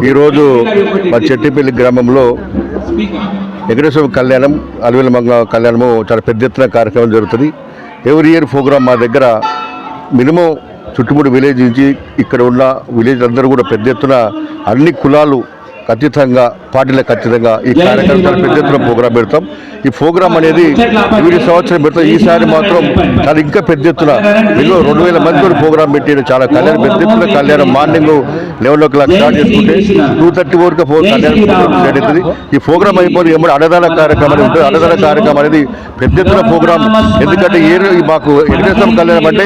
ఈరోజు మా చెట్టిపల్లి గ్రామంలో వెంకటేశ్వర కళ్యాణం అలవేల మంగ కళ్యాణము చాలా పెద్ద ఎత్తున కార్యక్రమం జరుగుతుంది. ఎవ్రీ ఇయర్ ప్రోగ్రామ్ మా దగ్గర మినిమం చుట్టుముట్టు విలేజ్ నుంచి ఇక్కడ ఉన్న విలేజ్ అందరూ కూడా పెద్ద ఎత్తున అన్ని కులాలు ఖచ్చితంగా పార్టీలకు ఖచ్చితంగా ఈ కార్యక్రమం చాలా పెద్ద ఎత్తున ప్రోగ్రాం పెడతాం. ఈ ప్రోగ్రాం అనేది ఈ సంవత్సరం పెడతాం. ఈసారి మాత్రం చాలా ఇంకా పెద్ద ఎత్తున 2000 మందితో ప్రోగ్రాం పెట్టి చాలా కళ్యాణం పెద్ద ఎత్తున కళ్యాణం మార్నింగ్ 11 o'clock స్టార్ట్ చేసుకుంటే 2:30 వరకు కళ్యాణం స్టార్ట్ అవుతుంది. ఈ ప్రోగ్రాం అయిపోయి ఏమో అన్నదాన కార్యక్రమం ఉంటుంది. అన్నదాన కార్యక్రమం అనేది పెద్ద ఎత్తున ప్రోగ్రాం. ఎందుకంటే మాకు వెంకటేశ్వర కళ్యాణం అంటే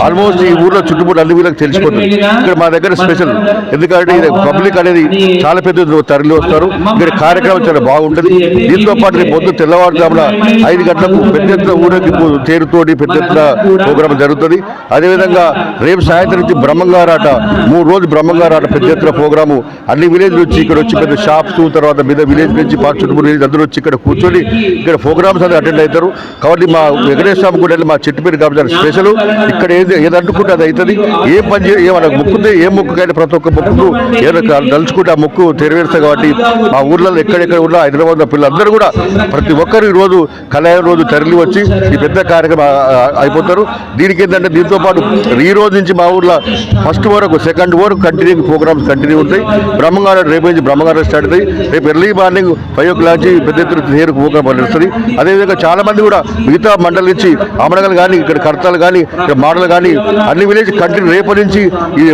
ఆల్మోస్ట్ ఈ ఊర్లో చుట్టుముట్టు అన్ని వీళ్ళకి తెలిసిపోతుంది. ఇక్కడ మా దగ్గర స్పెషల్ ఎందుకంటే ఇది పబ్లిక్ అనేది చాలా పెద్ద తరలి వస్తారు. ఇక్కడ కార్యక్రమం చాలా బాగుంటుంది. దీంతో పాటు రేపు పొద్దున్న తెల్లవారుజామున 5 గంటలకు పెద్ద ఎత్తున ఊరేగింపు తేరుతోటి పెద్ద ఎత్తున ప్రోగ్రాం జరుగుతుంది. అదేవిధంగా రేపు సాయంత్రం నుంచి బ్రహ్మంగారాట 3 రోజులు బ్రహ్మంగారాట పెద్ద ఎత్తున ప్రోగ్రాము అన్ని విలేజ్ నుంచి ఇక్కడ వచ్చి పెద్ద షాప్స్ తర్వాత మీద విలేజ్ నుంచి చుట్టుముట్టు విలేజ్ అందరూ వచ్చి ఇక్కడ కూర్చొని ఇక్కడ ప్రోగ్రామ్స్ అనేది అటెండ్ అవుతారు. కాబట్టి మా వెంకటేశ్వర స్వామి కూడా మా చెట్టుపేరు కాబట్టి స్పెషల్ ఇక్కడ ఏది అంటుకుంటే అది అవుతుంది. ఏ పని ఏమన్నా మొక్కుతే ఏ మొక్కుకైనా ప్రతి ఒక్క మొక్కుకు ఏదో తలుచుకుంటే ఆ మొక్కు నెరవేరుస్తాయి. కాబట్టి మా ఊర్లలో ఎక్కడెక్కడ ఉన్న హైదరాబాద్ పిల్లలందరూ కూడా ప్రతి ఒక్కరు ఈరోజు కళ్యాణ రోజు తరలి వచ్చి ఈ పెద్ద కార్యక్రమం అయిపోతారు. దీనికి ఏంటంటే దీంతో పాటు ఈ రోజు నుంచి మా ఊర్లో ఫస్ట్ వరకు సెకండ్ వరకు కంటిన్యూ ప్రోగ్రామ్స్ కంటిన్యూ ఉంటాయి. బ్రహ్మంగారం రేపు నుంచి బ్రహ్మంగారం స్టార్ట్ అవుతాయి. రేపు ఎర్లీ మార్నింగ్ 5 o'clock నుంచి పెద్ద ఎత్తున నేరు ప్రోగ్రాం నడుస్తుంది. అదేవిధంగా చాలా మంది కూడా మిగతా మండలి నుంచి ఆమడగలు కానీ ఇక్కడ కర్తలు కానీ ఇక్కడ మాటలు కానీ అన్ని విలేజ్ కంటిన్యూ రేపటి నుంచి ఈ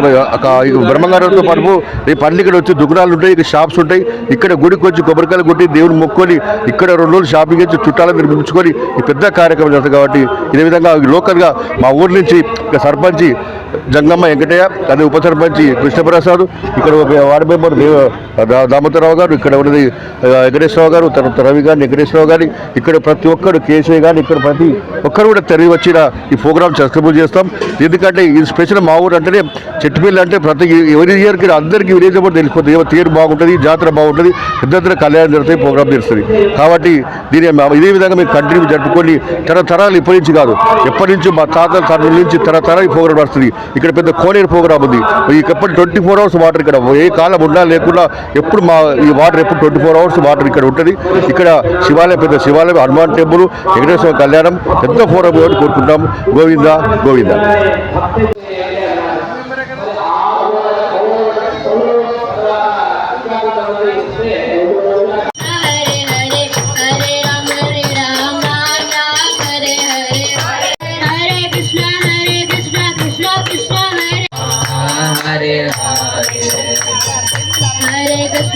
బ్రహ్మంగారంతో పాటు రేపు అన్ని ఇక్కడ వచ్చి దుకాణాలు ఉంటాయి, ఇక్కడ షాప్స్ ఉంటాయి. ఇక్కడ గుడికి వచ్చి కొబ్బరికాయలు కొట్టి దేవుని మొక్కుకొని ఇక్కడ 2 రోజులు షాపింగ్ చేసి చుట్టాలను నిర్మించుకొని ఈ పెద్ద కార్యక్రమం జరుగుతుంది. కాబట్టి ఇదే విధంగా లోకల్గా మా ఊరి నుంచి సర్పంచి జంగమ్మ వెంకటయ్య, అదే ఉప సర్పంచి కృష్ణప్రసాద్, ఇక్కడ వార్డు మెంబర్ దామోదరరావు గారు, ఇక్కడ ఉన్నది వెంకటేశ్వరరావు గారు, తర్వాత రవి గారిని వెంకటేశ్వరరావు గారి, ఇక్కడ ప్రతి ఒక్కరు కేశవ కానీ ఇక్కడ ప్రతి ఒక్కరు కూడా తెలివి వచ్చిన ఈ ప్రోగ్రామ్ సక్సెస్ఫుల్ చేస్తాం. ఎందుకంటే ఇది స్పెషల్ మా ఊరు అంటేనే చెట్టుపల్లి అంటే ప్రతి ఎవరి ఇయర్కి అందరికీ విలేజ్ కూడా తెలిసిపోతుంది. తీరు బాగుంటుంది, జాతర బాగుంటుంది, పెద్ద కళ్యాణం జరుగుతుంది, ప్రోగ్రామ్ జరుగుతుంది. కాబట్టి దీని ఇదే విధంగా మేము కంటిన్యూ జరుపుకొని తరతరాలు ఇప్పటి నుంచి కాదు ఎప్పటి నుంచి మా తాతల తరం నుంచి తరతరాలు ఈ ప్రోగ్రామ్ వస్తుంది. ఇక్కడ పెద్ద కోనేరు ప్రోగ్రామ్ ఉంది. ఎప్పటి 24 hours వాటర్ ఇక్కడ ఏ కాలం ఉన్నా లేకుండా ఎప్పుడు ఈ వాటర్ ఎప్పుడు 24 hours వాటర్ ఇక్కడ ఉంటుంది. ఇక్కడ శివాలయం పెద్ద శివాలయం, హనుమాన్ టెంపుల్, వెంకటేశ్వర కళ్యాణం పెద్ద ప్రోగ్రామ్ కోరుకుంటాం. Govinda Govinda.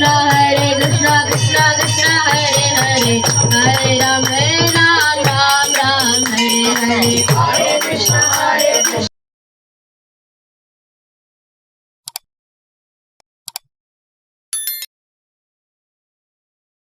Hare Krishna, Krishna Krishna, Hare